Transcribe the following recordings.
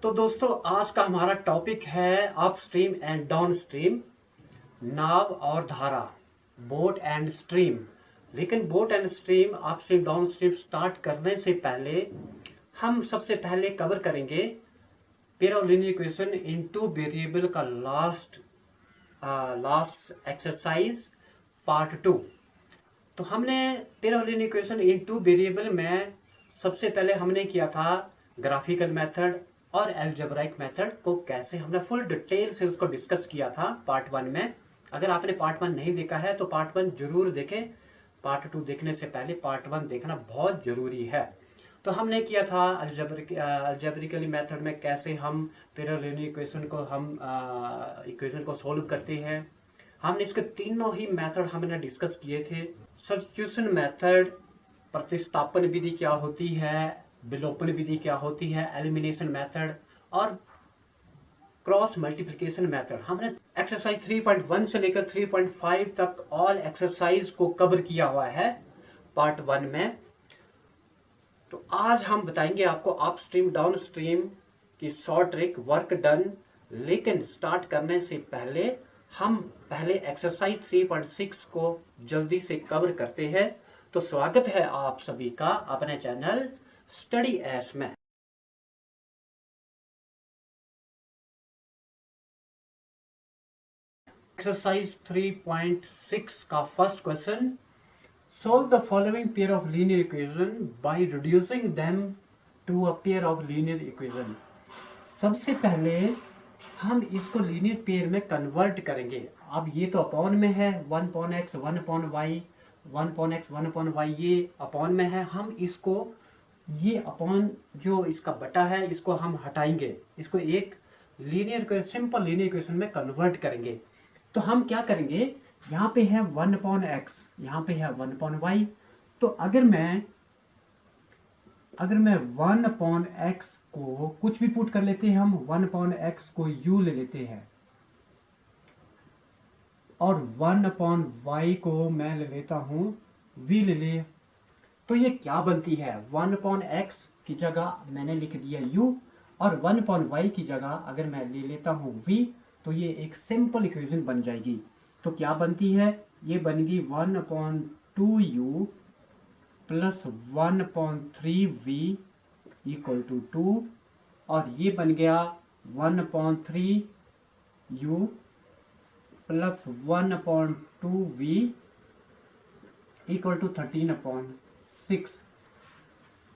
तो दोस्तों आज का हमारा टॉपिक है अपस्ट्रीम एंड डाउनस्ट्रीम, नाव और धारा, बोट एंड स्ट्रीम। लेकिन boat and stream, upstream downstream start करने से पहले हम सबसे पहले कवर करेंगे pair of linear equation in two variable का लास्ट एक्सरसाइज पार्ट 2। तो हमने pair of linear equation in two variable में सबसे पहले हमने किया था ग्राफिकल मेथड और एल्जेब्राइक मेथड को कैसे हमने फुल डिटेल से उसको डिस्कस किया था पार्ट 1 में। अगर आपने पार्ट 1 नहीं देखा है तो पार्ट 1 जरूर देखें। पार्ट 2 देखने से पहले पार्ट 1 देखना बहुत जरूरी है। तो हमने किया था अल्जेब्रिकली मेथड में कैसे हम पेयर ऑफ लीनियर इक्वेशन को इक्वेशन को सोल्व करते हैं। हमने इसके तीनों ही मेथड हमने डिस्कस किए थे। सब्स्टिट्यूशन मेथड, प्रतिस्थापन विधि क्या होती है, विलोपन विधि क्या होती है, एलिमिनेशन मेथड और क्रॉस मल्टीप्लिकेशन मेथड। हमने एक्सरसाइज 3.1 से लेकर 3.5 तक ऑल एक्सरसाइज को कवर किया हुआ है पार्ट 1 में। तो आज हम बताएंगे आपको अपस्ट्रीम डाउन स्ट्रीम की शॉर्ट ट्रिक वर्क डन। लेकिन स्टार्ट करने से पहले हम पहले एक्सरसाइज 3.6 को जल्दी से कवर करते हैं। तो स्वागत है आप सभी का अपने चैनल स्टडी एस में। एक्सरसाइज 3.6 का first question, solve the following pair of linear equation by reducing them to a pair of linear equation। सबसे पहले हम इसको लीनियर पेयर में कन्वर्ट करेंगे। अब ये तो अपॉन में है, 1/x 1/y 1/x 1/y ये अपॉन में है। हम इसको ये अपॉन जो इसका बटा है इसको हम हटाएंगे, इसको एक लीनियर सिंपल लीनियर इक्वेशन में कन्वर्ट करेंगे। तो हम क्या करेंगे, यहाँ पे है 1/x, यहाँ पे है 1/y। तो अगर मैं 1/x को कुछ भी पुट कर लेते हैं, हम 1/x को u ले लेते हैं और 1/y को मैं ले लेता हूं v ले ले। तो ये क्या बनती है, 1/x की जगह मैंने लिख दिया u और 1/y की जगह अगर मैं ले लेता हूं v, तो ये एक सिंपल इक्वेशन बन जाएगी। तो क्या बनती है, ये बनेगी 1/2u plus 1/3v equal to 2 और ये बन गया 1/3u plus 1/2v equal to 13/6।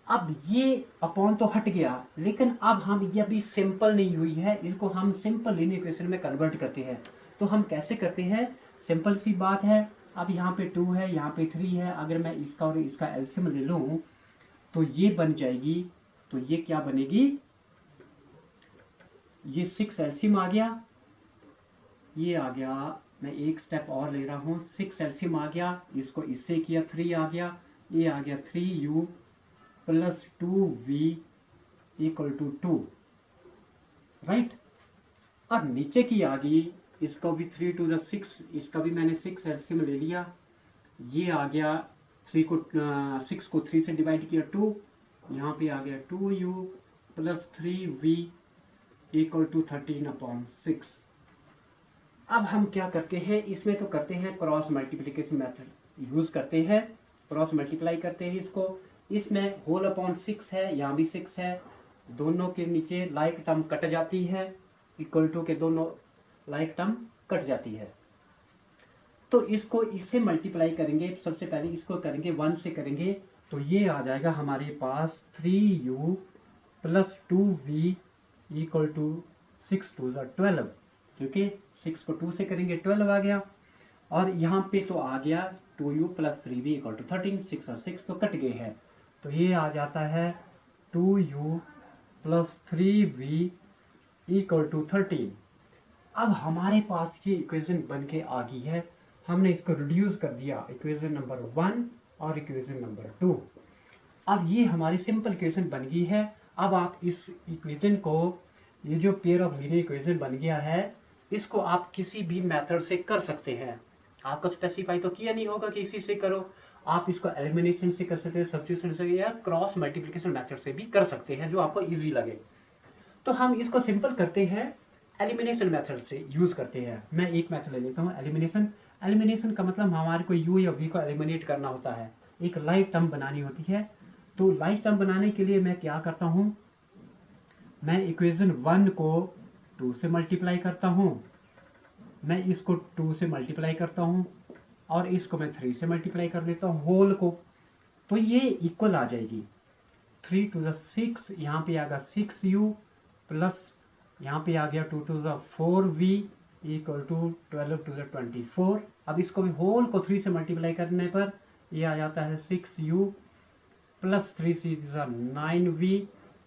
अब ये अपॉन तो हट गया, लेकिन अब हम ये अभी सिंपल नहीं हुई है, इसको हम सिंपल लीनियर इक्वेशन में कन्वर्ट करते हैं। तो हम कैसे करते हैं, सिंपल सी बात है। अब यहाँ पे 2 है, यहाँ पे 3 है, अगर मैं इसका और इसका एलसीएम ले लूं तो ये बन जाएगी। तो ये क्या बनेगी, ये 6 एलसीएम आ गया, ये आ गया, मैं एक स्टेप और ले रहा हूँ, 6 एलसीएम आ गया, इसको इससे किया 3 आ गया, ये आ गया 3u plus 2v equal to 2, right. और नीचे की आ गई, इसको भी 3 2 6, इसका भी मैंने 6 एलसीएम ले लिया, ये आ गया 6 को 3 से डिवाइड किया 2, यहाँ पे आ गया 2u plus 3v equal to 13/6। अब हम क्या करते हैं, इसमें तो करते हैं क्रॉस मल्टीप्लिकेशन मेथड यूज करते हैं, क्रॉस मल्टीप्लाई करते हैं इसको। इसमें होल अपॉन 6 है, यहाँ भी 6 है, दोनों के नीचे लाइक टर्म कट जाती है, इक्वल टू के दोनों लाइक टर्म कट जाती है। तो इसको इससे मल्टीप्लाई करेंगे, सबसे पहले इसको करेंगे 1 से करेंगे, तो ये आ जाएगा हमारे पास 3u plus 2v equal to 6 2 12, क्योंकि 6 को 2 से करेंगे 12 आ गया, और यहाँ पे तो आ गया 2u plus 3v equal to 13, 6 और 6 तो कट गए हैं, तो ये आ जाता है 2u plus 3v equal to 13। अब हमारे पास ये इक्वेशन बन के आ गई है, हमने इसको रिड्यूस कर दिया, इक्वेशन नंबर 1 और इक्वेशन नंबर 2। अब ये हमारी सिंपल इक्वेशन बन गई है। अब आप इस इक्वेशन को, ये जो पेयर ऑफ लीनियर इक्वेशन बन गया है, इसको आप किसी भी मेथड से कर सकते हैं। आपको स्पेसिफाई तो किया नहीं होगा कि इसी से करो, आप इसको एलिमिनेशन से कर सकते हैं, सब्स्टिट्यूशन से, या क्रॉस मल्टीप्लिकेशन मेथड से भी कर सकते हैं, जो आपको इजी लगे। तो हम इसको सिंपल करते हैं एलिमिनेशन मेथड से यूज़ करते हैं। मैं एक मेथड ले लेता हूँ एलिमिनेशन। एलिमिनेशन का मतलब हमारे को u या v को एलिमिनेट करना होता है, एक लाइक टर्म बनानी होती है। तो लाइक टर्म बनाने के लिए मैं क्या करता हूँ, मैं इक्वेशन 1 को 2 से मल्टीप्लाई करता हूँ, मैं इसको 2 से मल्टीप्लाई करता हूँ और इसको मैं 3 से मल्टीप्लाई कर देता हूँ होल को, तो ये इक्वल आ जाएगी 3 to the 6, यहाँ पे आ गया 6u प्लस यहाँ पे आ गया 2 to the 4v equal to 12 to the 24। अब इसको भी होल को 3 से मल्टीप्लाई करने पर ये आ जाता है 6u plus 3 9v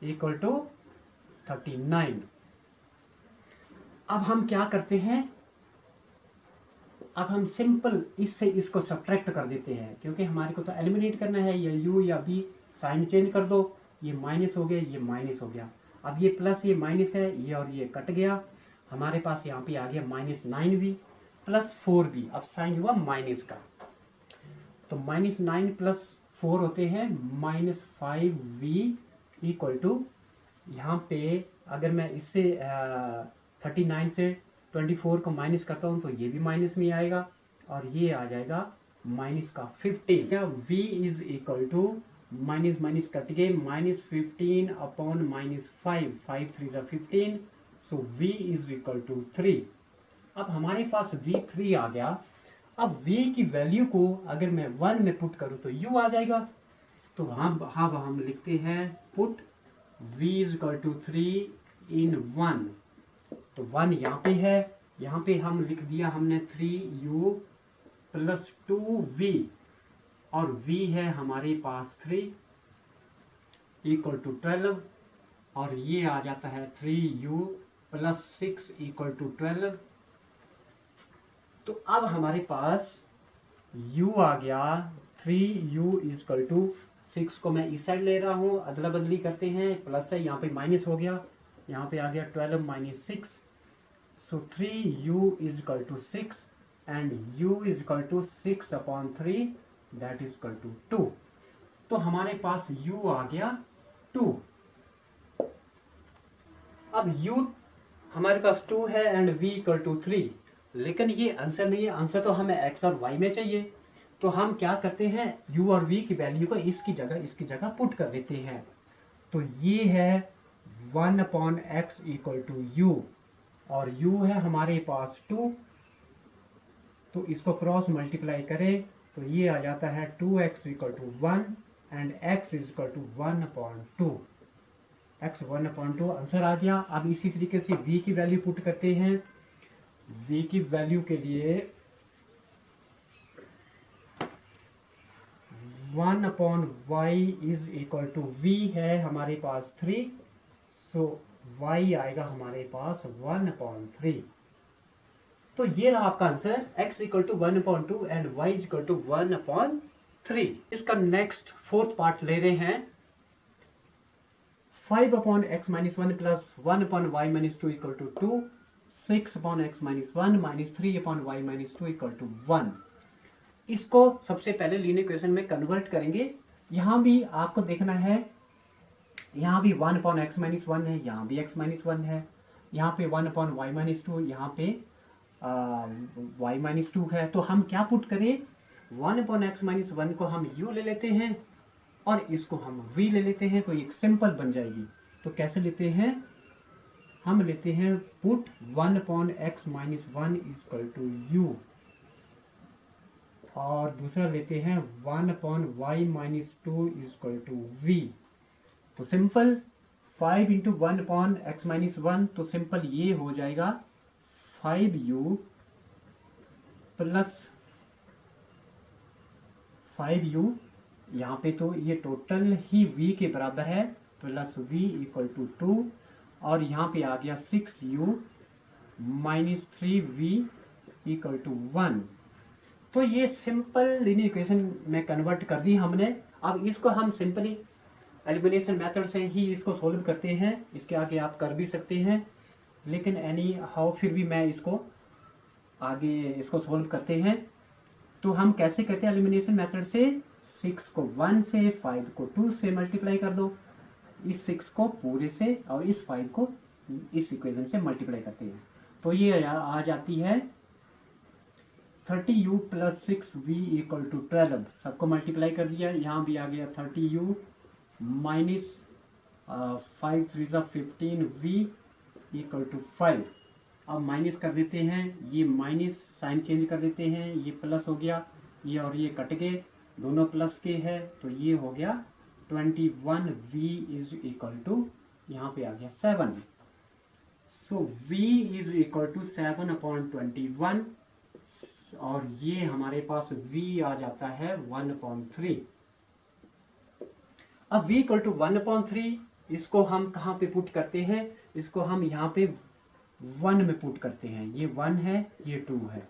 equal to 39। अब हम क्या करते हैं, अब हम सिंपल इससे इसको सब्ट्रैक्ट कर देते हैं, क्योंकि हमारे को तो एलिमिनेट करना है, या u या v साइन चेंज कर दो, ये माइनस हो गया, ये माइनस हो गया, अब ये प्लस ये माइनस है, ये और ये कट गया, हमारे पास यहाँ पे आ गया -9v प्लस 4v। अब साइन हुआ माइनस का, तो -9 प्लस 4 होते हैं -5v इक्वल टू, यहाँ पे अगर मैं इससे 39 से 24 को माइनस करता हूँ तो ये भी माइनस में आएगा और ये आ जाएगा माइनस का 15। या v is equal to minus minus cut गए -15 अपॉन -5, 5 3 जा 15, so v is equal to 3। अब हमारे पास v 3 आ गया। अब v की वैल्यू को अगर मैं 1 में पुट करूँ तो u आ जाएगा, तो हम लिखते हैं put v is equal to 3 इन 1, तो 1 यहाँ पे है, यहाँ पे हम लिख दिया हमने 3u प्लस 2v और v है हमारे पास 3 इक्वल टू 12 और ये आ जाता है 3u प्लस 6 इक्वल टू 12। तो अब हमारे पास u आ गया 3u इक्वल टू 6 को मैं इस साइड ले रहा हूँ, अदला बदली करते हैं, प्लस है यहाँ पे माइनस हो गया, यहाँ पे आ गया 12 minus 6, so 3u is equal to 6 and u is equal to 6 upon 3 that is equal to 2। तो हमारे पास u आ गया 2। अब u हमारे पास 2 है एंड v इक्वल टू 3, लेकिन ये आंसर नहीं है, आंसर तो हमें x और y में चाहिए। तो हम क्या करते हैं, u और v की वैल्यू को इसकी जगह पुट कर देते हैं। तो ये है 1 upon x equal to u और u है हमारे पास 2, तो इसको क्रॉस मल्टीप्लाई करें तो ये आ जाता है 2x equal to 1 and x is equal to 1 upon 2, x 1 upon 2 answer आ गया। अब इसी तरीके से v की वैल्यू पुट करते हैं। v की वैल्यू के लिए 1 upon y is equal to v है हमारे पास 3, सो y आएगा हमारे पास 1 अपॉन 3। तो ये रहा आपका answer, x equal to 1 upon 2 and y equal to 1 upon 3। इसका नेक्स्ट फोर्थ पार्ट ले रहे हैं, 5 upon x minus 1 plus 1 upon y minus 2 equal to 2, 6 upon x minus 1 minus 3 upon y minus 2 equal to 1। इसको सबसे पहले linear equation में convert करेंगे। यहाँ भी आपको देखना है, यहाँ भी 1 अपॉन x माइनस 1 है, यहाँ भी x माइनस 1 है, यहाँ पे 1 अपॉन y माइनस 2, यहाँ पे y माइनस 2 है। तो हम क्या पुट करें, 1 अपॉन x माइनस 1 को हम u ले लेते हैं और इसको हम v ले लेते हैं, तो एक सिंपल बन जाएगी। तो कैसे लेते हैं, हम लेते हैं put 1 upon x minus 1 equal to u और दूसरा लेते हैं 1 upon y minus 2 equal to v। तो simple 5 into 1 upon x minus 1, तो सिंपल ये हो जाएगा 5u प्लस 5u, यहाँ पे तो ये टोटल ही v के बराबर है, प्लस v इक्वल टू 2 और यहाँ पे आ गया 6u minus 3v equal to 1। तो ये सिंपल लीनियर इक्वेशन में कन्वर्ट कर दी हमने। अब इसको हम सिंपली एलिमिनेशन मेथड से ही इसको सोल्व करते हैं, इसके आगे आप कर भी सकते हैं, लेकिन एनी हाउ फिर भी मैं इसको आगे इसको सोल्व करते हैं। तो हम कैसे करते हैं एलिमिनेशन मेथड से, 6 को 1 से, 5 को 2 से मल्टीप्लाई कर दो, इस 6 को पूरे से और इस 5 को इस इक्वेशन से मल्टीप्लाई करते हैं तो ये आ जाती है 30u plus 6v equal to 12। सबको मल्टीप्लाई कर दिया, यहाँ भी आ गया 30u minus 5 3 15v equal to 5। अब माइनस कर देते हैं, ये माइनस साइन चेंज कर देते हैं, ये प्लस हो गया, ये और ये कट गए, दोनों प्लस के है तो ये हो गया 21v इज इक्वल टू, यहाँ पे आ गया 7। सो v इज इक्वल टू 7/21 और ये हमारे पास v आ जाता है 1/3। अब v इक्वल टू 1/3 इसको हम कहाँ पे पुट करते हैं, इसको हम यहाँ पे 1 में पुट करते हैं। ये 1 है, ये 2 है।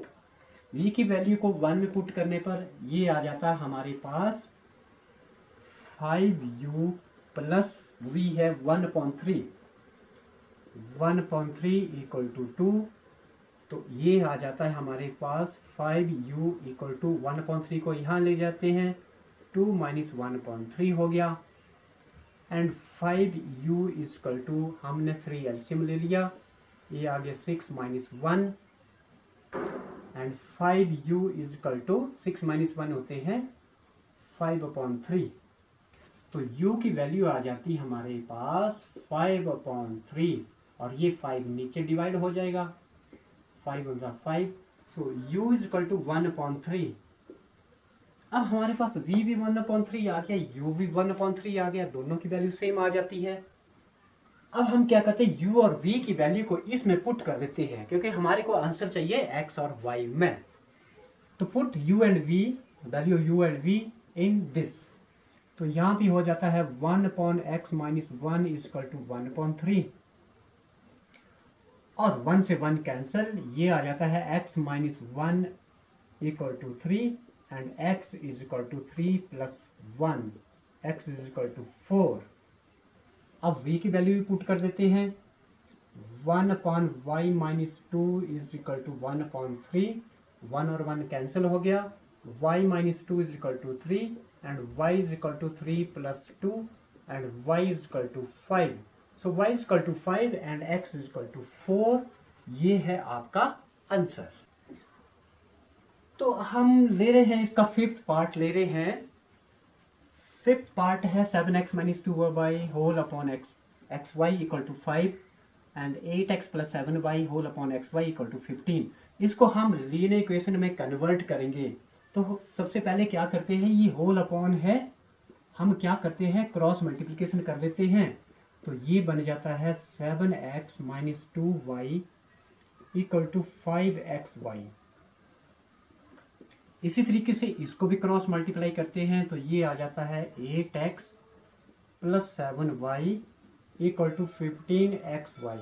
v की वैल्यू को 1 में पुट करने पर ये आ जाता है हमारे पास 5u प्लस v है 1/3, 1/3 इक्वल टू 2, तो ये आ जाता है हमारे पास 5u इक्वल टू 1/3 को यहाँ ले जाते हैं, 2 माइनस 1/3 हो गया एंड 5u इक्वल टू, हमने 3 एलसीएम ले लिया, ये आ गया 6 minus 1 and 5u equal to 6 minus 1 होते हैं 5/3, तो u की वैल्यू आ जाती है हमारे पास 5/3 और ये 5 नीचे डिवाइड हो जाएगा, 5 × 5, सो u इक्वल टू 1/3। अब हमारे पास v भी 1/3 आ गया, u भी 1/3 आ गया, दोनों की वैल्यू सेम आ जाती है। अब हम क्या करते हैं, u और v की वैल्यू को इसमें पुट कर देते हैं क्योंकि हमारे को आंसर चाहिए x और y में, तो put u and v, value u and v in this, तो यहाँ भी हो जाता है 1/x माइनस 1 इक्वल टू 1/3 और 1 से 1 कैंसल, ये आ जाता है x minus 1 equal to 3 and x is equal to 3 plus 1, x is equal to 4। अब v की वैल्यू भी पुट कर देते हैं, 1/y minus 2 is equal to 1/3, 1 और 1 कैंसिल हो गया, y minus 2 is equal to 3 and y is equal to 3 plus 2 and y is equal to 5, so y is equal to 5 and x is equal to 4। ये है आपका answer. तो हम ले रहे हैं इसका 5th पार्ट ले रहे हैं। 5th पार्ट है 7x minus 2y whole upon xy equal to 5 and 8x plus 7y whole upon xy equal to 15। इसको हम लीनियर इक्वेशन में कन्वर्ट करेंगे। तो सबसे पहले क्या करते हैं, ये होल अपॉन है, हम क्या करते हैं क्रॉस मल्टीप्लिकेशन कर देते हैं, तो ये बन जाता है 7x minus 2y equal to 5xy। इसी तरीके से इसको भी क्रॉस मल्टीप्लाई करते हैं तो ये आ जाता है 8x plus 7y equal to 15xy।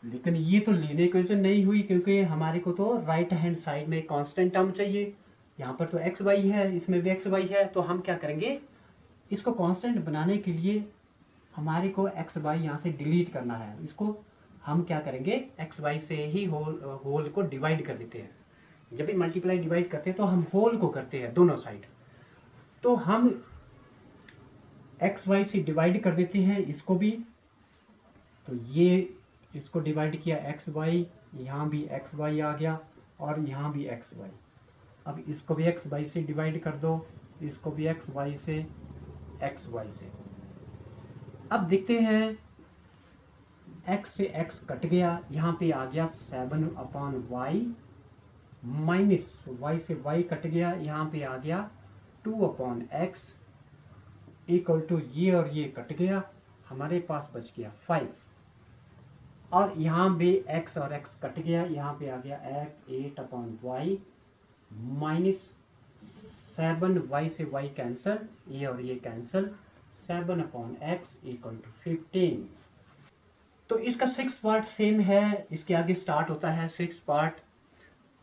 लेकिन ये तो लीनियर इक्वेशन नहीं हुई क्योंकि हमारे को तो राइट हैंड साइड में कांस्टेंट टर्म चाहिए। यहाँ पर तो xy है, इसमें भी xy है, तो हम क्या करेंगे, इसको कांस्टेंट बनाने के लिए हमारे को xy यहाँ से डिलीट करना है। इसको हम क्या करेंगे, xy से ही होल को डिवाइड कर देते हैं। जब भी मल्टीप्लाई डिवाइड करते हैं तो हम होल को करते हैं दोनों साइड, तो हम xy से डिवाइड कर देते हैं इसको भी, तो ये इसको डिवाइड किया xy, यहाँ भी xy आ गया और यहाँ भी xy। अब इसको भी xy से डिवाइड कर दो, इसको भी xy से xy। अब देखते हैं x से x कट गया, यहाँ पे आ गया 7/y माइनस y से y कट गया, यहाँ पे आ गया 2/x इक्वल टू ये और ये कट गया, हमारे पास बच गया 5 और यहाँ भी x और x कट गया, यहाँ पे आ गया 8/y माइनस 7y से y कैंसल, ये और ये कैंसल, 7/x इक्वल टू 15। तो इसका 6th पार्ट सेम है, इसके आगे स्टार्ट होता है 6th part.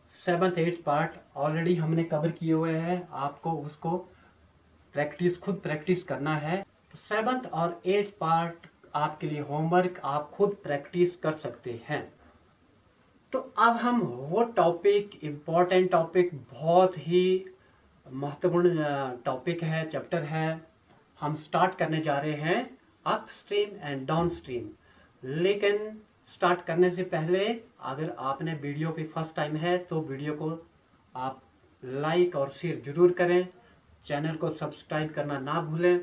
7th 8th part already हमने कवर किए हुए हैं, आपको उसको खुद प्रैक्टिस करना है। तो 7th और 8th पार्ट आपके लिए होमवर्क, आप खुद प्रैक्टिस कर सकते हैं। तो अब हम वो टॉपिक, इम्पोर्टेंट टॉपिक, बहुत ही महत्वपूर्ण टॉपिक है, चैप्टर है, हम स्टार्ट करने जा रहे हैं up stream and down stream. लेकिन स्टार्ट करने से पहले अगर आपने वीडियो पे फर्स्ट टाइम है तो वीडियो को आप लाइक और शेयर जरूर करें, चैनल को सब्सक्राइब करना ना भूलें।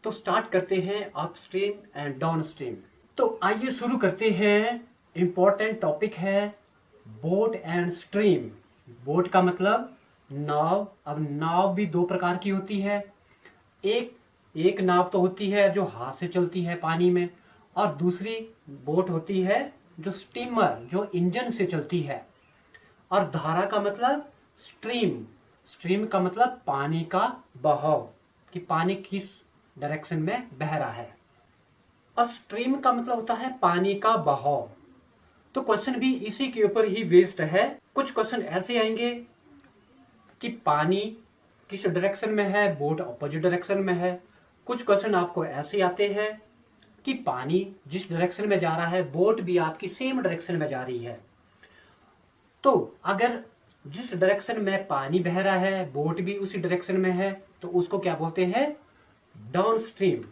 तो स्टार्ट करते हैं up stream and down stream. तो आइए शुरू करते हैं। इम्पोर्टेंट टॉपिक है बोट एंड स्ट्रीम। बोट का मतलब नाव। अब नाव भी दो प्रकार की होती है। एक नाव तो होती है जो हाथ से चलती है पानी में, और दूसरी बोट होती है जो स्टीमर, जो इंजन से चलती है। और धारा का मतलब स्ट्रीम। स्ट्रीम का मतलब पानी का बहाव, कि पानी किस डायरेक्शन में बह रहा है। और स्ट्रीम का मतलब होता है पानी का बहाव। तो क्वेश्चन भी इसी के ऊपर ही बेस्ड है। कुछ क्वेश्चन ऐसे आएंगे कि पानी किस डायरेक्शन में है, बोट अपोजिट डायरेक्शन में है। कुछ क्वेश्चन आपको ऐसे आते हैं कि पानी जिस डायरेक्शन में जा रहा है, बोट भी आपकी सेम डायरेक्शन में जा रही है। तो अगर जिस डायरेक्शन में पानी बह रहा है, बोट भी उसी डायरेक्शन में है, तो उसको क्या बोलते हैं? Down stream.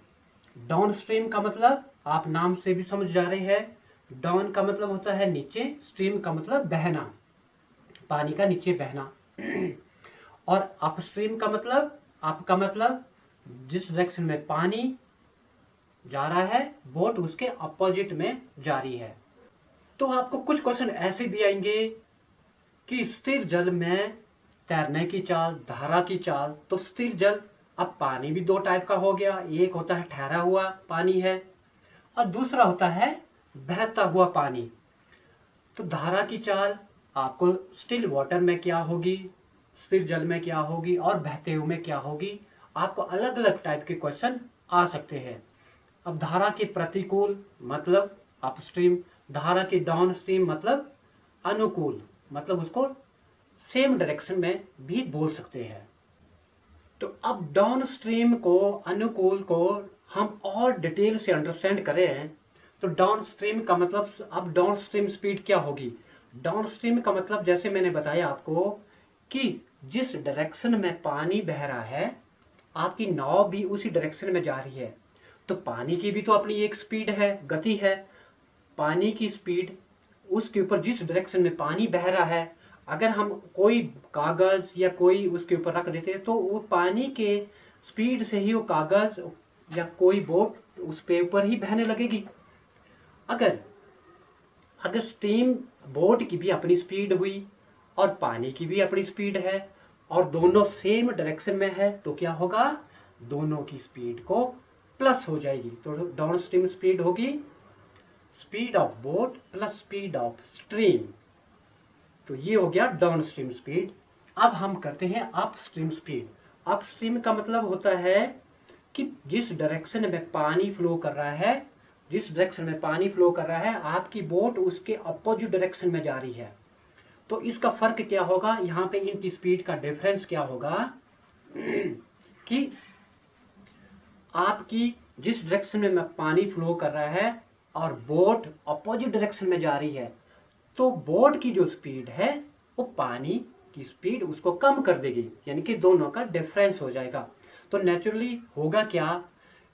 डाउन स्ट्रीम का मतलब आप नाम से भी समझ जा रहे हैं। डाउन का मतलब होता है नीचे, स्ट्रीम का मतलब बहना, पानी का नीचे बहना। और अपस्ट्रीम का मतलब, आपका मतलब जिस डायरेक्शन में पानी जा रहा है, बोट उसके अपोजिट में जा रही है। तो आपको कुछ क्वेश्चन ऐसे भी आएंगे कि स्थिर जल में तैरने की चाल, धारा की चाल। तो स्थिर जल, अब पानी भी दो टाइप का हो गया। एक होता है ठहरा हुआ पानी है, और दूसरा होता है बहता हुआ पानी। तो धारा की चाल आपको स्टिल वाटर में क्या होगी, स्थिर जल में क्या होगी, और बहते हुए में क्या होगी। आपको अलग अलग टाइप के क्वेश्चन आ सकते हैं। अब धारा के प्रतिकूल मतलब अपस्ट्रीम, धारा के डाउन स्ट्रीम मतलब अनुकूल, मतलब उसको सेम डायरेक्शन में भी बोल सकते हैं। तो अब डाउन स्ट्रीम को, अनुकूल को हम और डिटेल से अंडरस्टैंड करें तो डाउन स्ट्रीम का मतलब, अब डाउन स्ट्रीम स्पीड क्या होगी? डाउन स्ट्रीम का मतलब जैसे मैंने बताया आपको कि जिस डायरेक्शन में पानी बह रहा है, आपकी नाव भी उसी डायरेक्शन में जा रही है। तो पानी की भी तो अपनी एक स्पीड है, गति है। पानी की स्पीड, उसके ऊपर जिस डायरेक्शन में पानी बह रहा है, अगर हम कोई कागज या कोई उसके ऊपर रख देते हैं तो वो पानी के स्पीड से ही वो कागज या कोई बोट उस पे ऊपर ही बहने लगेगी। अगर अगर स्टीम बोट की भी अपनी स्पीड हुई और पानी की भी अपनी स्पीड है और दोनों सेम डायरेक्शन में है, तो क्या होगा? दोनों की स्पीड को प्लस हो जाएगी। तो डाउन स्ट्रीम स्पीड होगी speed of boat plus speed of stream. तो ये हो गया डाउन स्ट्रीम स्पीड। अब हम करते हैं up stream speed. Up stream का मतलब होता है कि जिस डायरेक्शन में पानी फ्लो कर रहा है, जिस डायरेक्शन में पानी फ्लो कर रहा है, आपकी बोट उसके अपोजिट डायरेक्शन में जा रही है। तो इसका फर्क क्या होगा? यहाँ पे इनकी स्पीड का डिफरेंस क्या होगा कि आपकी जिस डायरेक्शन में पानी फ्लो कर रहा है और बोट अपोजिट डायरेक्शन में जा रही है, तो बोट की जो स्पीड है वो पानी की स्पीड उसको कम कर देगी, यानी कि दोनों का डिफरेंस हो जाएगा। तो नेचुरली होगा क्या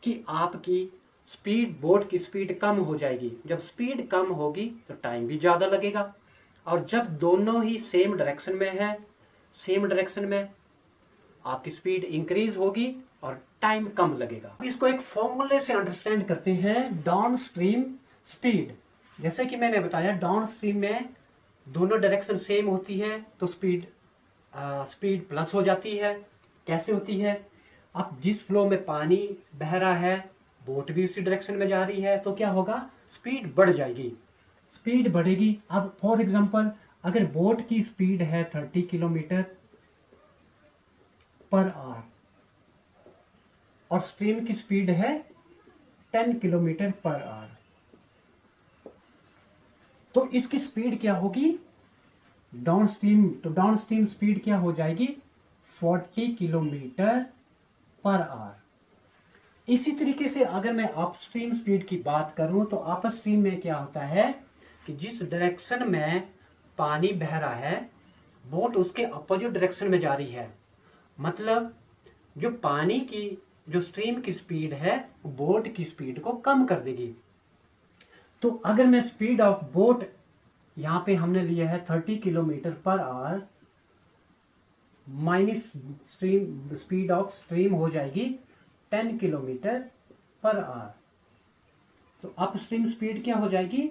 कि आपकी स्पीड, बोट की स्पीड कम हो जाएगी। जब स्पीड कम होगी तो टाइम भी ज़्यादा लगेगा, और जब दोनों ही सेम डायरेक्शन में है, सेम डायरेक्शन में आपकी स्पीड इंक्रीज होगी और टाइम कम लगेगा। इसको एक फॉर्मूले से अंडरस्टैंड करते हैं, डाउन स्ट्रीम स्पीड। जैसे कि मैंने बताया, डाउन स्ट्रीम में दोनों डायरेक्शन सेम होती है तो स्पीड प्लस हो जाती है। कैसे होती है? अब जिस फ्लो में पानी बह रहा है, बोट भी उसी डायरेक्शन में जा रही है, तो क्या होगा? स्पीड बढ़ जाएगी, स्पीड बढ़ेगी। अब फॉर एग्जांपल, अगर बोट की स्पीड है 30 किलोमीटर पर आवर और स्ट्रीम की स्पीड है 10 किलोमीटर पर आवर, तो इसकी स्पीड क्या होगी? डाउन स्ट्रीम, तो डाउन स्ट्रीम स्पीड क्या हो जाएगी? 40 किलोमीटर पर आवर। इसी तरीके से अगर मैं अपस्ट्रीम स्पीड की बात करूं तो अपस्ट्रीम में क्या होता है कि जिस डायरेक्शन में पानी बह रहा है, बोट उसके अपोजिट डायरेक्शन में जा रही है। मतलब जो पानी की जो स्ट्रीम की स्पीड है बोट की स्पीड को कम कर देगी। तो अगर मैं स्पीड ऑफ बोट यहाँ पे हमने लिया है 30 kilometre per our minus stream speed of stream हो जाएगी 10 किलोमीटर पर आवर। तो अप स्ट्रीम स्पीड क्या हो जाएगी,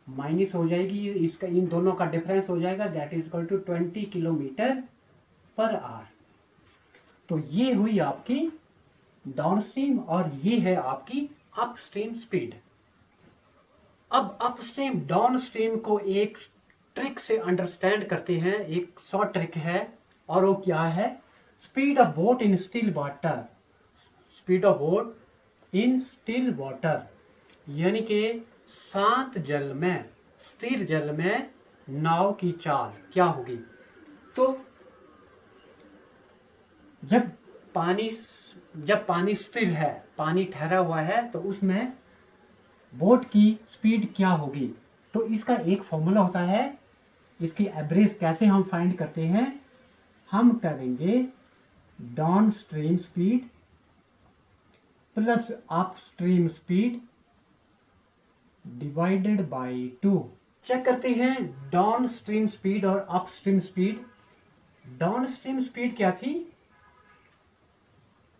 माइनस हो जाएगी, इसका इन दोनों का डिफरेंस हो जाएगा, that is equal to 20 kilometre per hour. तो ये हुई आपकी डाउनस्ट्रीम और ये है आपकी अपस्ट्रीम स्पीड। अब अपस्ट्रीम डाउनस्ट्रीम को एक ट्रिक से अंडरस्टैंड करते हैं, एक शॉर्ट ट्रिक है, और वो क्या है, speed of boat in still water. Speed of boat in still water यानी कि शांत जल में, स्थिर जल में नाव की चाल क्या होगी। तो जब पानी स्थिर है, पानी ठहरा हुआ है, तो उसमें बोट की स्पीड क्या होगी। तो इसका एक फॉर्मूला होता है, इसकी एवरेज कैसे हम फाइंड करते हैं, हम करेंगे down stream speed plus up stream speed divided by 2। Check करते हैं डाउन स्ट्रीम स्पीड और up stream speed. Down stream speed क्या थी,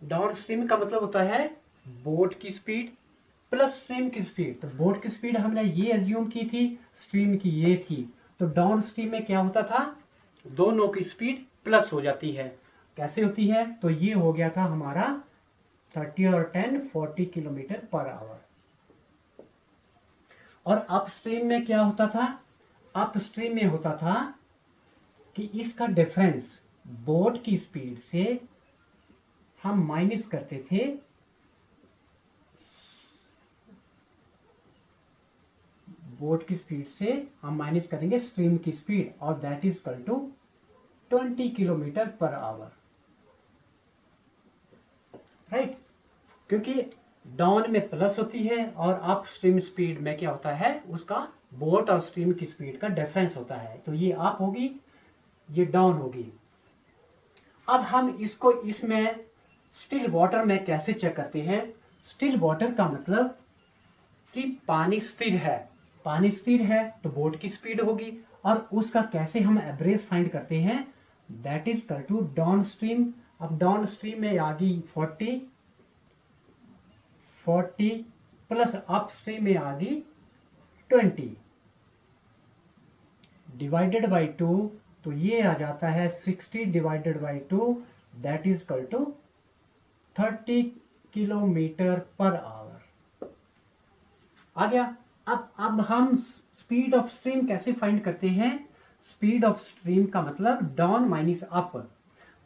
डाउन स्ट्रीम का मतलब होता है बोट की स्पीड प्लस स्ट्रीम की स्पीड। तो बोट की स्पीड हमने ये एज्यूम की थी, स्ट्रीम की ये थी। तो डाउन स्ट्रीम में क्या होता था, दोनों की स्पीड प्लस हो जाती है। कैसे होती है, तो ये हो गया था हमारा 30 और 10 40 किलोमीटर पर आवर। और अपस्ट्रीम में क्या होता था, अपस्ट्रीम में होता था कि इसका डिफरेंस बोट की स्पीड से हम माइनस करते थे बोट की स्पीड से हम माइनस करेंगे स्ट्रीम की स्पीड, और that is equal to 20 kilometre per hour, right. क्योंकि डाउन में प्लस होती है और अप स्ट्रीम स्पीड में क्या होता है, उसका बोट और स्ट्रीम की स्पीड का डिफरेंस होता है। तो ये अप होगी, ये डाउन होगी। अब हम इसको इसमें स्टिल वाटर में कैसे चेक करते हैं। स्टिल वाटर का मतलब कि पानी स्थिर है, पानी स्थिर है तो बोट की स्पीड होगी, और उसका कैसे हम एवरेज फाइंड करते हैं, that is equal to down stream. अब डाउन स्ट्रीम में आ गई 40 प्लस अप स्ट्रीम में आ गई 20 डिवाइडेड बाई 2, तो ये आ जाता है 60 divided by 2, that is equal to 30 kilometre per hour आ गया। अब हम स्पीड ऑफ स्ट्रीम कैसे फाइंड करते हैं। स्पीड ऑफ स्ट्रीम का मतलब down minus up,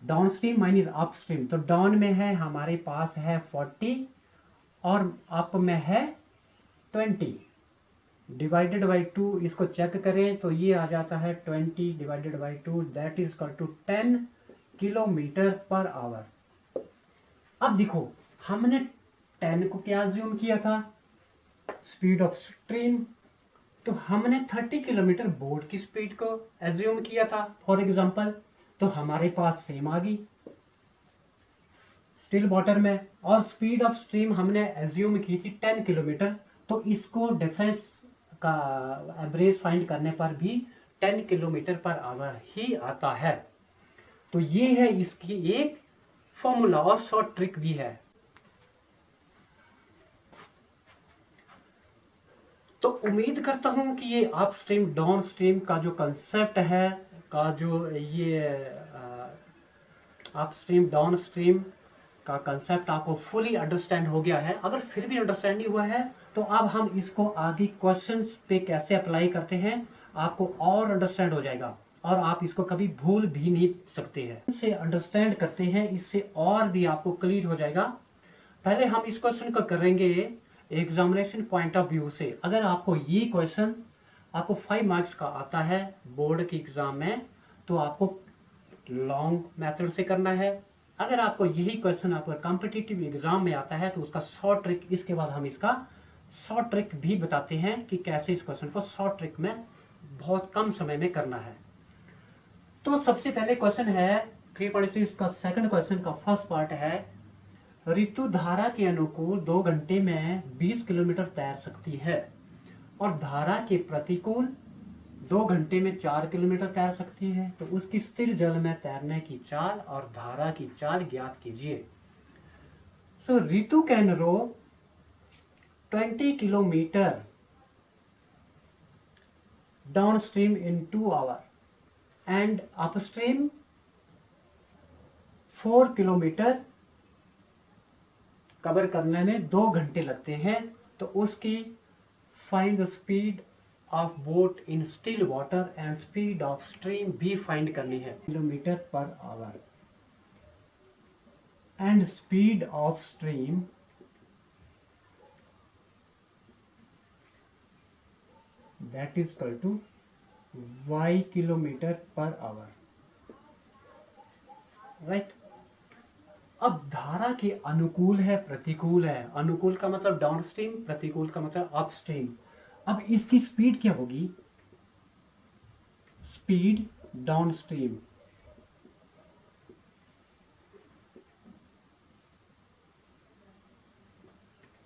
down stream minus up stream. तो डाउन में है हमारे पास है 40 और अप में है 20 डिवाइडेड बाई 2। इसको चेक करें तो ये आ जाता है 20 divided by 2, that is equal to 10 kilometre per hour. अब देखो हमने 10 को क्या अज्यूम किया था, स्पीड ऑफ स्ट्रीम, तो हमने 30 किलोमीटर बोट की स्पीड को एज्यूम किया था फॉर एग्जांपल। तो हमारे पास सेम आ गई स्टिल वाटर में, और स्पीड ऑफ स्ट्रीम हमने एज्यूम की थी 10 किलोमीटर। तो इसको डिफरेंस का एवरेज फाइंड करने पर भी 10 किलोमीटर पर आवर ही आता है। तो ये है इसकी एक फॉर्मूला और शॉर्ट ट्रिक भी है। तो उम्मीद करता हूं कि ये अप स्ट्रीम डाउन स्ट्रीम का जो कंसेप्ट है, का जो ये अप स्ट्रीम डाउन स्ट्रीम का कंसेप्ट आपको फुली अंडरस्टैंड हो गया है। अगर फिर भी अंडरस्टैंड नहीं हुआ है तो अब हम इसको आगे क्वेश्चंस पे कैसे अप्लाई करते हैं आपको और अंडरस्टैंड हो जाएगा, और आप इसको कभी भूल भी नहीं सकते हैं। इससे अंडरस्टैंड करते हैं, इससे और भी आपको क्लियर हो जाएगा। पहले हम इस क्वेश्चन को करेंगे एग्जामिनेशन पॉइंट ऑफ व्यू से। अगर आपको ये क्वेश्चन आपको 5 मार्क्स का आता है बोर्ड के एग्जाम में, तो आपको लॉन्ग मेथड से करना है। अगर आपको यही क्वेश्चन आपको कॉम्पिटिटिव एग्जाम में आता है तो उसका शॉर्ट ट्रिक, इसके बाद हम इसका शॉर्ट ट्रिक भी बताते हैं कि कैसे इस क्वेश्चन को शॉर्ट ट्रिक में बहुत कम समय में करना है। तो सबसे पहले क्वेश्चन है 3.6 का सेकंड क्वेश्चन का फर्स्ट पार्ट है, ऋतु धारा के अनुकूल 2 घंटे में 20 किलोमीटर तैर सकती है और धारा के प्रतिकूल 2 घंटे में 4 किलोमीटर तैर सकती है, तो उसकी स्थिर जल में तैरने की चाल और धारा की चाल ज्ञात कीजिए। So Ritu can row 20 kilometre downstream in 2 hour and upstream 4 kilometre cover करने में 2 घंटे लगते हैं, तो उसकी find the speed of boat in still water and speed of stream भी फाइंड करनी है। Kilometre per hour and speed of stream that is equal to y kilometre per hour, right. अब धारा के अनुकूल है प्रतिकूल है, अनुकूल का मतलब डाउनस्ट्रीम, प्रतिकूल का मतलब अपस्ट्रीम। अब इसकी स्पीड क्या होगी, स्पीड डाउनस्ट्रीम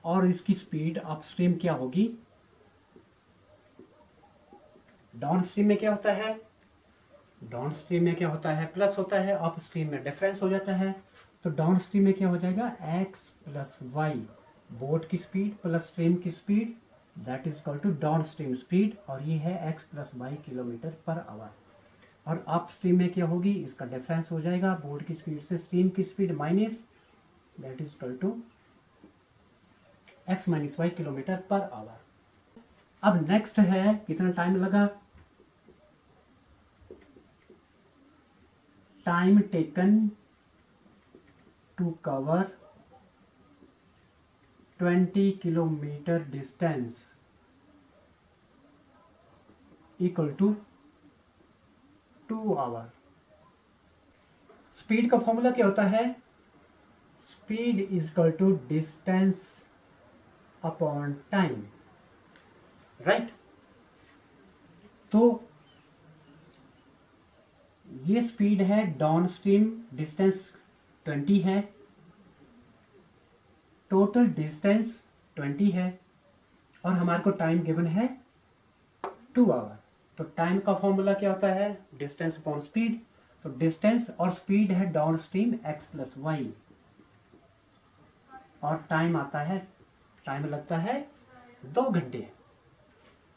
और इसकी स्पीड अपस्ट्रीम क्या होगी। डाउनस्ट्रीम में क्या होता है, डाउनस्ट्रीम में क्या होता है, प्लस होता है, अपस्ट्रीम में डिफरेंस हो जाता है। तो डाउनस्ट्रीम में क्या हो जाएगा, x प्लस वाई, बोट की स्पीड प्लस स्ट्रीम की speed, that is equal to downstream speed, और ये है x plus y kilometre per hour. और अपस्ट्रीम में क्या होगी, इसका डिफरेंस हो जाएगा, बोट की स्पीड से स्ट्रीम की speed minus, that is equal to x minus y kilometre per hour. अब नेक्स्ट है, कितना टाइम लगा, time taken to cover 20 kilometre distance equal to 2 hour. Speed का फॉर्मूला क्या होता है, speed is equal to distance upon time, right. तो ये स्पीड है, डाउन स्ट्रीम डिस्टेंस 20 है, टोटल डिस्टेंस 20 है, और हमारे को टाइम गिवन है 2 आवर। तो टाइम का फॉर्मूला क्या होता है, डिस्टेंस अपॉन स्पीड। तो डिस्टेंस और स्पीड है down stream x plus y, और टाइम आता है, टाइम लगता है 2 घंटे।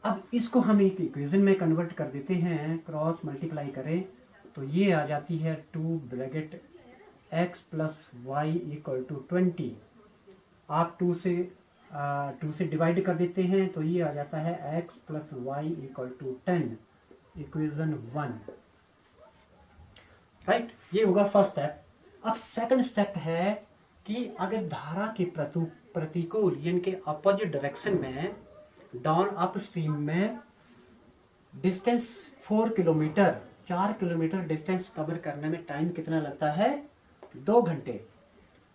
अब इसको हम एक इक्वेशन में कन्वर्ट कर देते हैं, क्रॉस मल्टीप्लाई करें तो ये आ जाती है 2 bracket x plus y equal to 20। आप 2 से डिवाइड कर देते हैं तो ये आ जाता है x plus y equal to 10, equation 1, right. ये होगा फर्स्ट स्टेप। अब सेकंड स्टेप है कि अगर धारा के प्रतिकूल यानी कि अपोजिट डायरेक्शन में डाउन अप स्ट्रीम में distance 4 kilometre, 4 kilometre distance cover करने में टाइम कितना लगता है, 2 घंटे।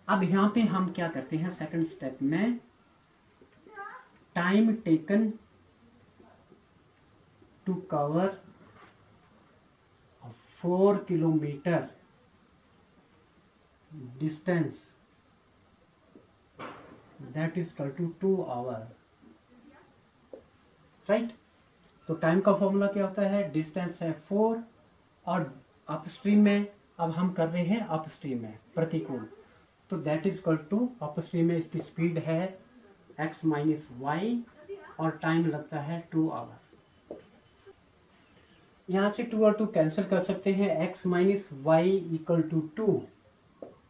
अब यहाँ पे हम क्या करते हैं, सेकंड स्टेप में time taken to cover 4 kilometre distance that is equal to 2 hour, right. तो टाइम का फॉर्मूला क्या होता है, डिस्टेंस है 4 और अपस्ट्रीम में, अब हम कर रहे हैं अपस्ट्रीम में प्रतिकूल, तो that is equal to upstream में इसकी स्पीड है x माइनस वाई और टाइम लगता है 2 आवर। यहाँ से 2 और 2 कैंसिल कर सकते हैं, x minus y equal to 2,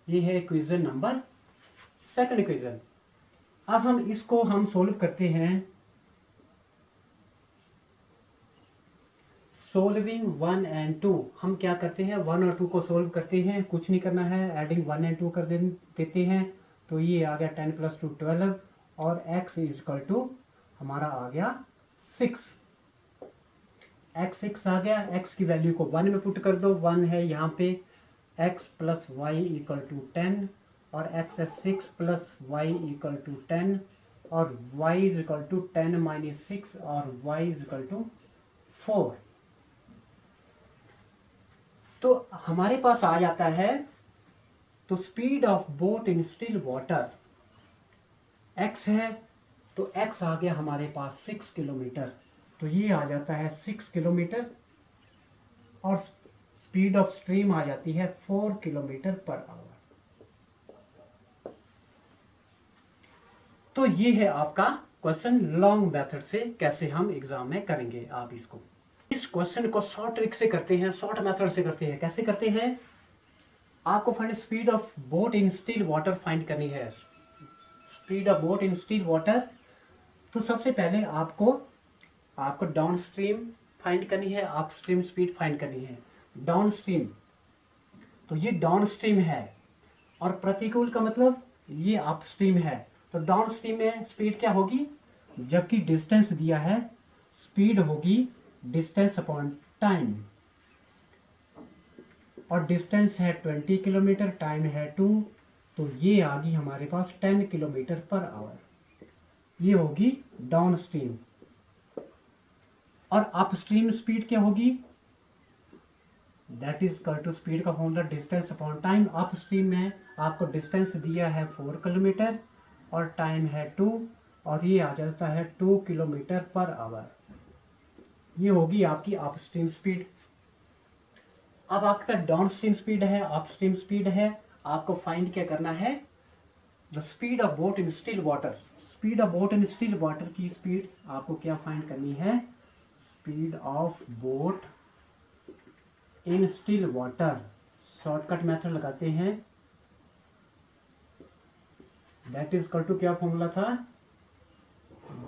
ये है इक्वेशन नंबर सेकंड इक्वेशन। अब हम इसको हम सोल्व करते हैं, सोल्विंग 1 एंड 2, हम क्या करते हैं 1 और 2 को सोल्व करते हैं, कुछ नहीं करना है, एडिंग 1 एंड 2 कर देते हैं, तो ये आ गया 10 प्लस 2 12 और x इज इक्वल टू हमारा आ गया 6, x 6 आ गया। x की वैल्यू को 1 में पुट कर दो, 1 है यहाँ पे, x plus y equal to 10 और x है 6 प्लस वाई इक्वल टू 10 और y is equal to 10 minus 6 और y इज इक्वल टू 4। तो हमारे पास आ जाता है तो speed of boat in still water x है, तो x आ गया हमारे पास 6 किलोमीटर, तो ये आ जाता है 6 किलोमीटर, और स्पीड ऑफ स्ट्रीम आ जाती है 4 किलोमीटर पर आवर। तो ये है आपका क्वेश्चन लॉन्ग मेथड से कैसे हम एग्जाम में करेंगे। आप इसको इस क्वेश्चन को शॉर्ट ट्रिक से करते हैं, शॉर्ट मेथड से करते हैं। कैसे करते हैं? आपको find speed of boat in still water find करनी है। Speed of boat in still water, तो सबसे पहले आपको डाउन स्ट्रीम फाइंड करनी है, अप स्ट्रीम स्पीड फाइंड करनी है। डाउन स्ट्रीम, तो ये डाउन स्ट्रीम है, और प्रतिकूल का मतलब ये अप स्ट्रीम है। तो डाउन स्ट्रीम में स्पीड क्या होगी? जबकि डिस्टेंस दिया है, स्पीड होगी डिस्टेंस अपॉन टाइम, और डिस्टेंस है 20 किलोमीटर, टाइम है 2, तो ये आ गई हमारे पास 10 किलोमीटर पर आवर। ये होगी डाउन स्ट्रीम। और अप स्ट्रीम स्पीड क्या होगी? That is equal to speed का formula distance upon time. Up stream में आपको डिस्टेंस दिया है 4 किलोमीटर और टाइम है 2, और ये आ जाता है 2 किलोमीटर पर आवर। ये होगी आपकी अप स्ट्रीम स्पीड। अब आपका डाउन स्ट्रीम स्पीड है, अप स्ट्रीम स्पीड है, आपको फाइंड क्या करना है? The speed of boat in still water. Speed of boat in still water की स्पीड आपको क्या फाइंड करनी है? Speed of boat in still water. Shortcut method लगाते हैं, दैट इज इक्वल टू क्या फॉर्मूला था?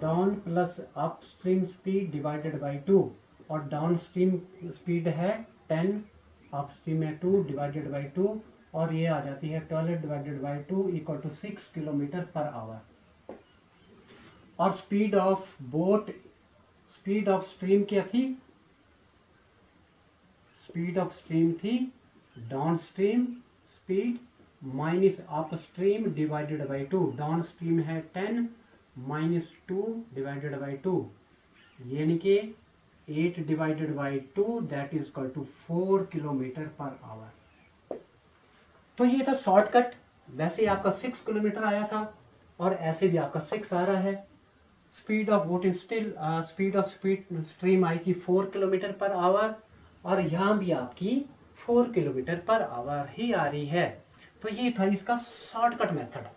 Down plus up stream speed divided by 2, और डाउन स्ट्रीम स्पीड है 10, अप स्ट्रीम है 2 डिवाइडेड बाई 2, और ये आ जाती है 12 divided by 2 equal to 6 kilometre per hour. और speed of boat, speed of stream क्या थी? स्पीड ऑफ स्ट्रीम थी down stream speed minus up stream divided by 2। Down stream है 10 माइनस 2 डिवाइडेड बाई 2, यानी कि 8 divided by 2, that is equal to 4 kilometre per hour. तो ये था shortcut. वैसे आपका 6 किलोमीटर आया था, और ऐसे भी आपका 6 आ रहा है। Speed of boat in still, speed of stream I थी 4 किलोमीटर पर आवर, और यहाँ भी आपकी 4 किलोमीटर पर आवर ही आ रही है। तो ये था इसका शॉर्टकट मेथड।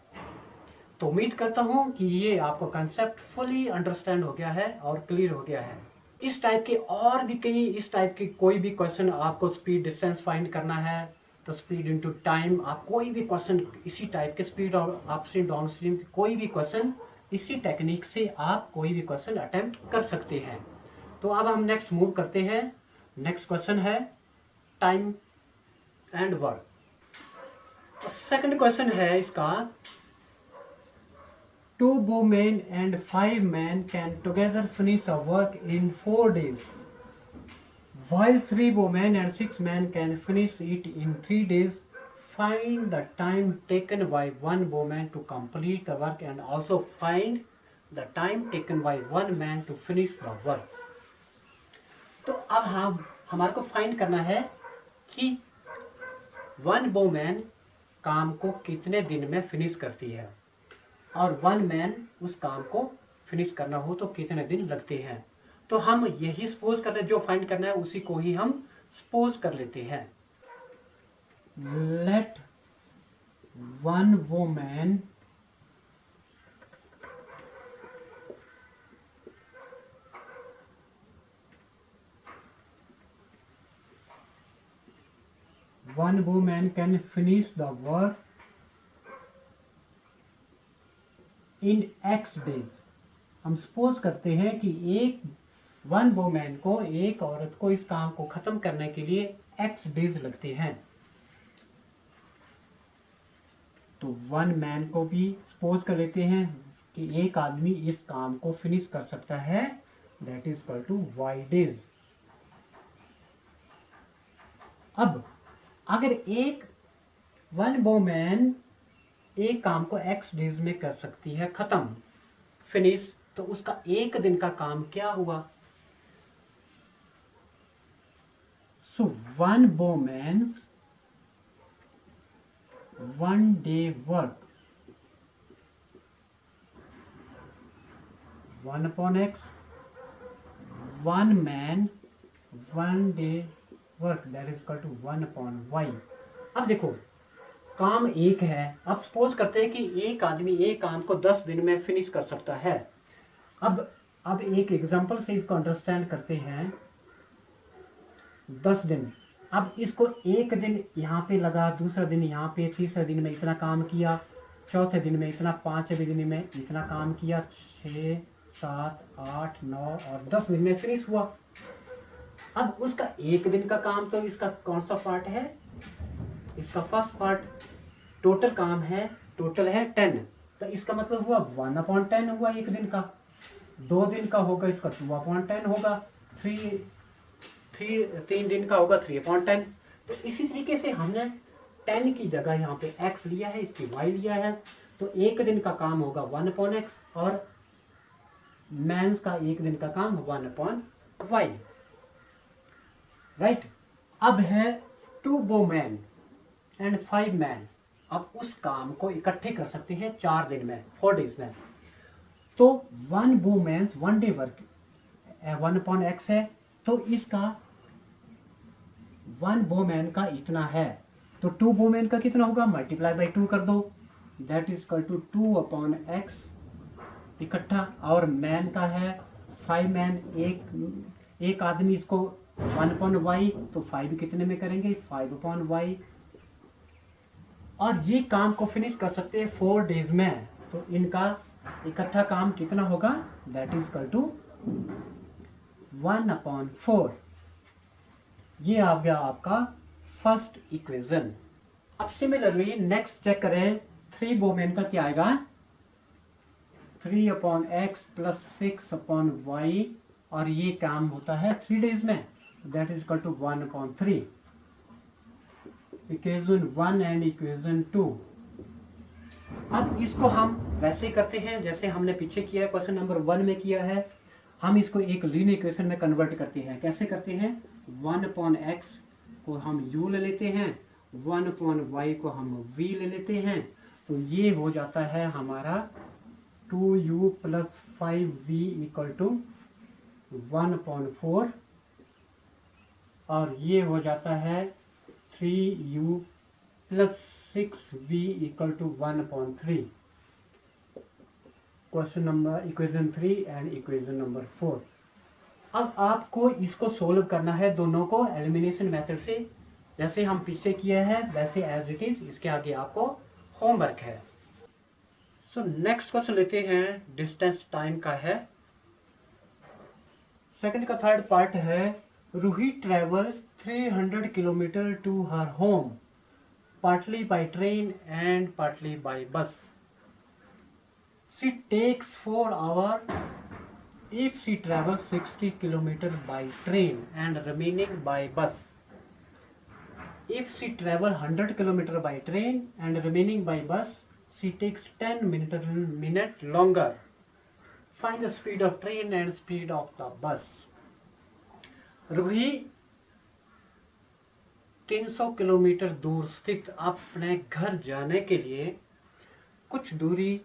तो उम्मीद करता हूँ कि ये आपको कंसेप्ट फुली अंडरस्टैंड हो गया है और क्लियर हो गया है। इस टाइप के और भी कई, इस टाइप के कोई भी क्वेश्चन आपको स्पीड डिस्टेंस फाइंड करना है, तो स्पीड इनटू टाइम, आप कोई भी क्वेश्चन इसी टाइप के, स्पीड और अप स्ट्रीम डाउन स्ट्रीम की कोई भी क्वेश्चन इसी टेक्निक से आप कोई भी क्वेश्चन अटेम्प्ट कर सकते हैं। तो अब हम नेक्स्ट मूव करते हैं। नेक्स्ट क्वेश्चन है time and work. Second question है इसका, 2 women and 5 men can together finish a work in 4 days, while 3 women and 6 men can finish it in 3 days. Find the time taken by 1 woman to complete the work and also find the time taken by 1 man to finish the work. तो अब हमारे को find करना है कि 1 woman काम को कितने दिन में फिनिश करती है, और 1 मैन उस काम को फिनिश करना हो तो कितने दिन लगते हैं। तो हम यही सपोज कर रहे हैं, जो फाइंड करना है उसी को ही हम सपोज कर लेते हैं। Let 1 woman can finish the work in X days। हम सपोज करते हैं कि 1 वोमैन को, एक औरत को इस काम को खत्म करने के लिए X डेज लगते हैं। तो 1 मैन को भी सपोज कर लेते हैं कि एक आदमी इस काम को फिनिश कर सकता है, that is equal to Y days. अब अगर 1 वोमैन एक काम को X डेज में कर सकती है खत्म, फिनिश, तो उसका एक दिन का काम क्या हुआ? सो 1 1 day work, 1 upon x, 1 man 1 day work, that is equal to 1 upon y। अब देखो काम एक है, अब सपोज करते हैं कि एक आदमी एक काम को 10 दिन में फिनिश कर सकता है। अब एक एग्जांपल से इसको अंडरस्टैंड करते हैं। 10 दिन, अब इसको एक दिन यहाँ पे लगा, दूसरा दिन यहाँ पे, तीसरे दिन में इतना काम किया, चौथे दिन में इतना, पांचवें दिन में इतना काम किया, 6, 7, 8, 9 और 10 दिन में फिनिश हुआ। अब उसका एक दिन का काम, तो इसका कौन सा पार्ट है, इसका फर्स्ट पार्ट, टोटल काम है, टोटल है 10, तो इसका मतलब हुआ 1/10 हुआ एक दिन का। 2 दिन का होगा इसका 2/10 होगा, 3 दिन का होगा 3/10। तो इसी तरीके से हमने 10 की जगह यहाँ पे x लिया है, इसकी y लिया है, तो एक दिन का काम होगा 1/x और मैंस का एक दिन का काम 1/y, राइट। अब है 2 वुमेन एंड 5 मैन, अब उस काम को इकट्ठे कर सकते हैं 4 दिन में, 4 डेज में। तो 1 वुमेन्स 1 डे वर्क 1/x है, तो इसका 1 वुमेन का इतना है, तो 2 वुमेन का कितना होगा, मल्टीप्लाई बाई 2 कर दो, that is equal to 2/x इकट्ठा, और मैन का है 5 मैन, एक आदमी, इसको 1/y, तो 5 कितने में करेंगे, 5/y। और ये काम को फिनिश कर सकते हैं 4 डेज में, तो इनका इकट्ठा काम कितना होगा, दैट इज इक्वल टू 1/4। ये आ गया आपका फर्स्ट इक्वेशन। अब सिमिलरली नेक्स्ट चेक करें, 3 वुमेन का क्या आएगा, 3/x प्लस 6/y, और ये काम होता है 3 डेज में, that is equal to 1/3। Equation 1 and equation 2। अब इसको हम वैसे करते हैं जैसे हमने पीछे किया है, क्वेश्चन नंबर 1 में किया है। हम इसको एक लीनियर इक्वेशन में कन्वर्ट करते हैं। कैसे करते हैं, 1/x को हम u ले लेते हैं, 1/y को हम v ले लेते हैं, तो ये हो जाता है हमारा 2u plus 5v equal to 1/4, और ये हो जाता है 3u plus 6v equal to 1/3। Question number equation 3 and equation number 4। अब आपको इसको सोल्व करना है दोनों को एलिमिनेशन मेथड से, जैसे हम पीछे किया है वैसे एज इट इज, इसके आगे आपको होमवर्क है। सो नेक्स्ट क्वेश्चन लेते हैं, डिस्टेंस टाइम का है, सेकंड का थर्ड पार्ट है। Roohi travels 300 kilometre to her home, partly by train and partly by bus. She takes 4 hours if she travels 60 kilometers by train and remaining by bus. If she travels 100 kilometers by train and remaining by bus, she takes 10 minutes longer. Find the speed of train and speed of the bus. Roohi 300 kilometre दूर स्थित अपने घर जाने के लिए कुछ दूरी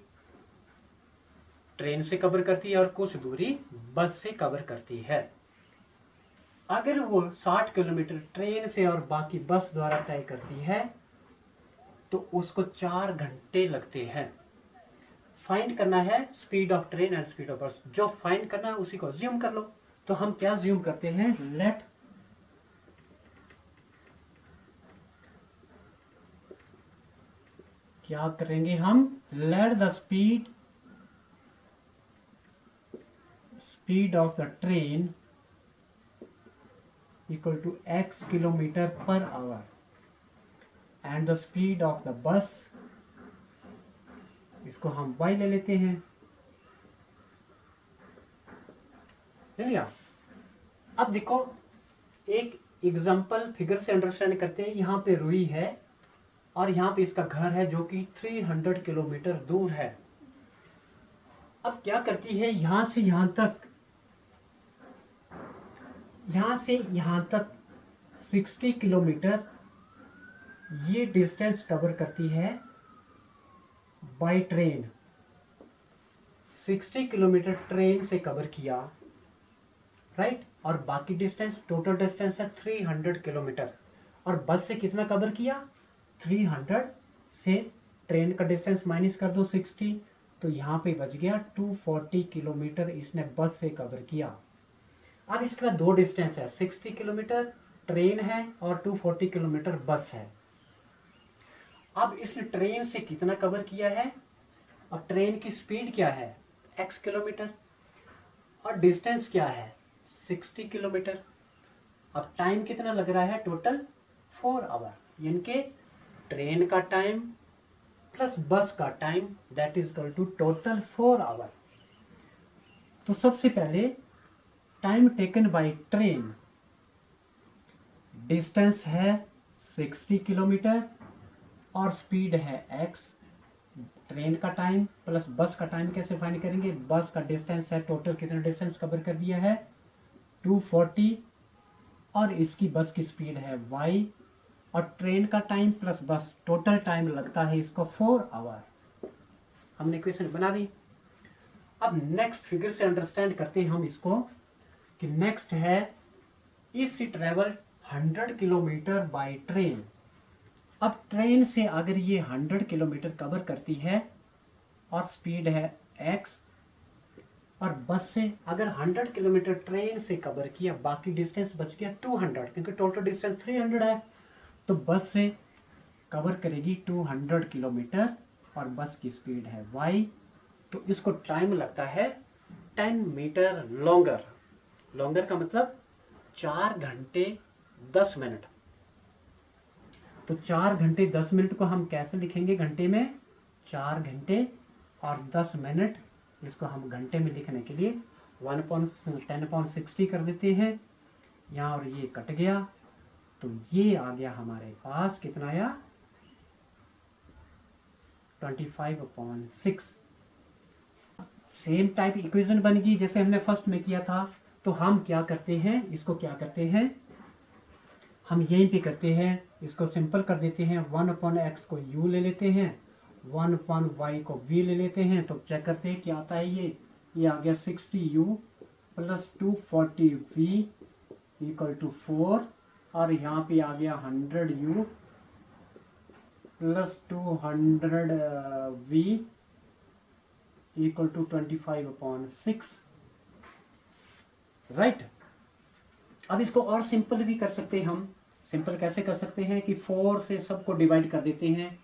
train से कवर करती है और कुछ दूरी बस से कवर करती है। अगर वो 60 किलोमीटर ट्रेन से और बाकी बस द्वारा तय करती है तो उसको 4 घंटे लगते हैं। फाइंड करना है speed of train and speed of बस। जो फाइंड करना है उसी को अज्यूम कर लो। तो हम क्या अज्यूम करते हैं, लेट क्या करेंगे हम, let the speed of the train equal to x kilometre per hour and the speed of the bus, इसको हम y ले लेते हैं। ले लिया। अब देखो एक एग्जांपल फिगर से अंडरस्टैंड करते हैं। यहाँ पे रूही है और यहाँ पे इसका घर है जो कि 300 किलोमीटर दूर है। अब क्या करती है, यहाँ से यहाँ तक 60 किलोमीटर ये डिस्टेंस कवर करती है बाय ट्रेन, 60 किलोमीटर ट्रेन से कवर किया, राइट। और बाकी डिस्टेंस, टोटल डिस्टेंस है 300 किलोमीटर। और बस से कितना कवर किया, 300 से ट्रेन का डिस्टेंस माइनस कर दो 60, तो यहाँ पे बच गया 240 किलोमीटर इसने बस से कवर किया। अब इसके बाद दो डिस्टेंस है, 60 किलोमीटर ट्रेन है और 240 किलोमीटर बस है। अब इसने ट्रेन से कितना कवर किया है, अब ट्रेन की स्पीड क्या है x किलोमीटर और डिस्टेंस क्या है 60 किलोमीटर। अब टाइम कितना लग रहा है टोटल 4 आवर, यानी कि ट्रेन का टाइम प्लस बस का time that is equal to total 4 hour. तो सबसे पहले time taken by train, distance है 60 किलोमीटर और स्पीड है x। ट्रेन का टाइम प्लस बस का टाइम कैसे फाइंड करेंगे, बस का डिस्टेंस है, टोटल कितना डिस्टेंस कवर कर दिया है 240 और इसकी बस की स्पीड है y और ट्रेन का टाइम प्लस बस टोटल टाइम लगता है इसको 4 आवर। हमने इक्वेशन बना दी। अब नेक्स्ट फिगर से अंडरस्टैंड करते हैं हम इसको कि नेक्स्ट है if she travel 100 kilometre by train. अब ट्रेन से अगर ये 100 किलोमीटर कवर करती है और स्पीड है x, और बस से अगर 100 किलोमीटर ट्रेन से कवर किया, बाकी डिस्टेंस बच गया 200 क्योंकि टोटल डिस्टेंस 300 है, तो बस से कवर करेगी 200 किलोमीटर और बस की स्पीड है y, तो इसको टाइम लगता है 10 मीटर लॉन्गर। लॉन्गर का मतलब 4 घंटे 10 मिनट। तो 4 घंटे 10 मिनट को हम कैसे लिखेंगे घंटे में, 4 घंटे और 10 मिनट, इसको हम घंटे में लिखने के लिए 1/10/60 कर देते हैं यहाँ, और ये कट गया तो ये आ गया हमारे पास कितना आया 25/6। सेम टाइप इक्वेशन बन गई जैसे हमने फर्स्ट में किया था। तो हम क्या करते हैं, इसको क्या करते हैं, हम यहीं पे करते हैं, इसको सिंपल कर देते हैं, 1/x को u ले लेते हैं, 1/y को v ले लेते हैं। तो चेक करते हैं क्या आता है, ये आ गया 60u plus 240v equal to 4, और यहाँ पे आ गया 100u plus 200v equal to 25/6, right. अब इसको और सिंपल भी कर सकते हैं हम। सिंपल कैसे कर सकते हैं कि 4 से सबको डिवाइड कर देते हैं।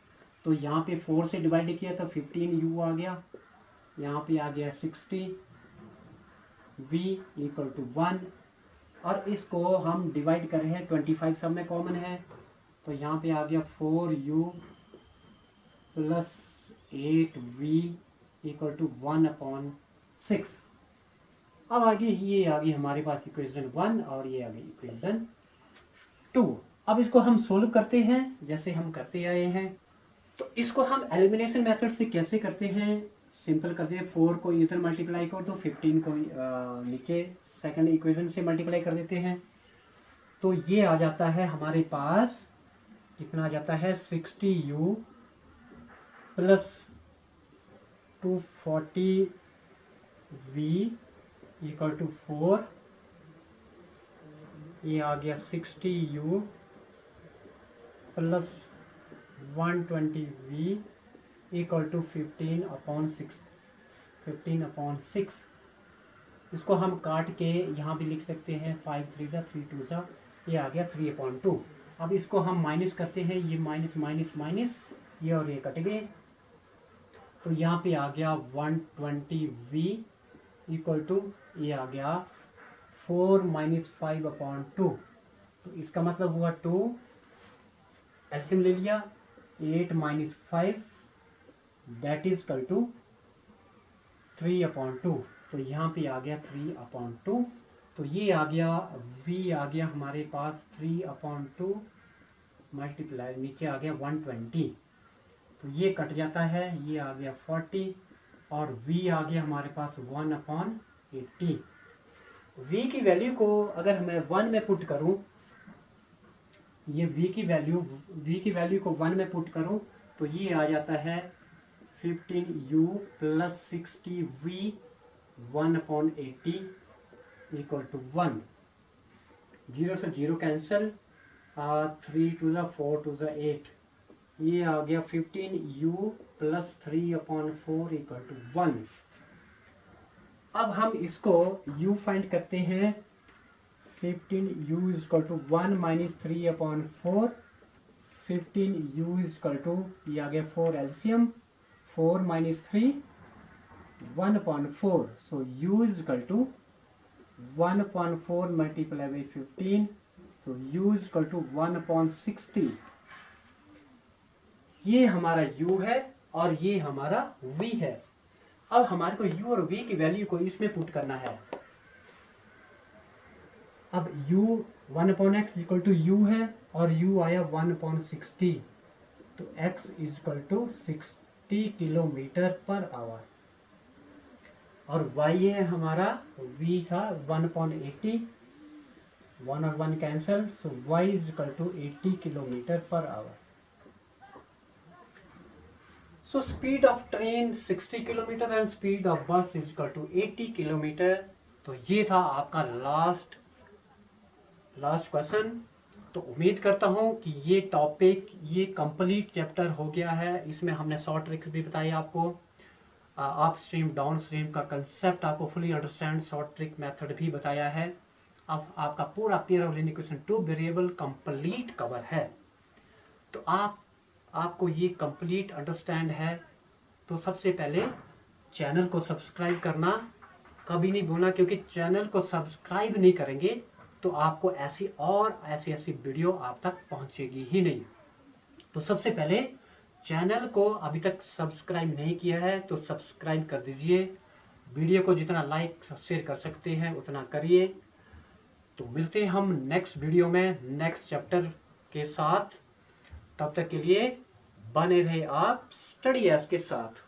तो यहाँ पे 4 से डिवाइड किया तो 15u आ गया, यहाँ पे आ गया 60v इक्वल टू 1, और इसको हम डिवाइड कर रहे हैं 25 सब में कॉमन है, तो यहाँ पे आ गया 4u plus 8v equal to 1/6। अब आगे ये आ गई हमारे पास इक्वेशन 1 और ये आ गई इक्वेशन 2। अब इसको हम सोल्व करते हैं जैसे हम करते आए हैं। तो इसको हम एलिमिनेशन मेथड से कैसे करते हैं, सिंपल करते हैं, 4 को इधर मल्टीप्लाई कर दो, 15 को नीचे सेकंड इक्वेशन से मल्टीप्लाई कर देते हैं। तो ये आ जाता है हमारे पास कितना आ जाता है 60u plus 240v equal to 4, ये आ गया 60u plus 120v equal to 15/6। इसको हम काट के यहाँ भी लिख सकते हैं, 5 3 3 2, ये आ गया 3/2। अब इसको हम माइनस करते हैं, ये माइनस माइनस माइनस, ये और ये कट गए, तो यहाँ पे आ गया 120v इक्वल टू, ये आ गया 4 - 5/2। तो इसका मतलब हुआ 2, एलसीएम ले लिया, 8 - 5 दैट इज इक्वल टू 3/2। तो यहाँ पे आ गया 3/2। तो ये आ गया v आ गया हमारे पास 3/2 मल्टीप्लाई, नीचे आ गया 120, तो ये कट जाता है, ये आ गया 40 और v आ गया हमारे पास 1/80। v की वैल्यू को अगर मैं 1 में पुट करूं ये v की वैल्यू को 1 में पुट करूं तो ये आ जाता है 15u plus 60v 1/80 equal to 1। 0 से 0 cancel, 3 to the 4 to the 8, ये आ गया 15u प्लस 3/4 इक्वल टू 1। अब हम इसको u फाइंड करते हैं। 15u is equal to 1 minus 3/4। 15u is equal to, ये आ गया 4 LCM, 4 minus 3 1/4। So u is equal to 1/4 multiply by 15। So u is equal to 1/60। ये हमारा u है और ये हमारा v है। अब हमारे को u और v की वैल्यू को इसमें पुट करना है। अब u 1/x equal to u है और u आया 1/60, तो x is equal to 60 kilometre per hour. और y है हमारा, v था 1/80, 1 और 1 cancel, so y is equal to 80 kilometre per hour. So speed of train 60 kilometre and speed of bus is equal to 80 kilometre. तो ये था आपका last question. तो उम्मीद करता हूँ कि ये टॉपिक, ये कंप्लीट चैप्टर हो गया है। इसमें हमने शॉर्ट ट्रिक्स भी बताई आपको, अप स्ट्रीम डाउन स्ट्रीम का कंसेप्ट आपको fully understand, short trick method भी बताया है। अब आपका पूरा pair of linear equation 2 variable complete cover है। तो आपको ये कंप्लीट अंडरस्टैंड है तो सबसे पहले चैनल को सब्सक्राइब करना कभी नहीं भूलना, क्योंकि चैनल को सब्सक्राइब नहीं करेंगे तो आपको ऐसी वीडियो आप तक पहुंचेगी ही नहीं। तो सबसे पहले चैनल को अभी तक सब्सक्राइब नहीं किया है तो सब्सक्राइब कर दीजिए। वीडियो को जितना लाइक शेयर कर सकते हैं उतना करिए। तो मिलते हैं हम नेक्स्ट वीडियो में नेक्स्ट चैप्टर के साथ। तब तक के लिए बने रहे आप स्टडी एस के साथ।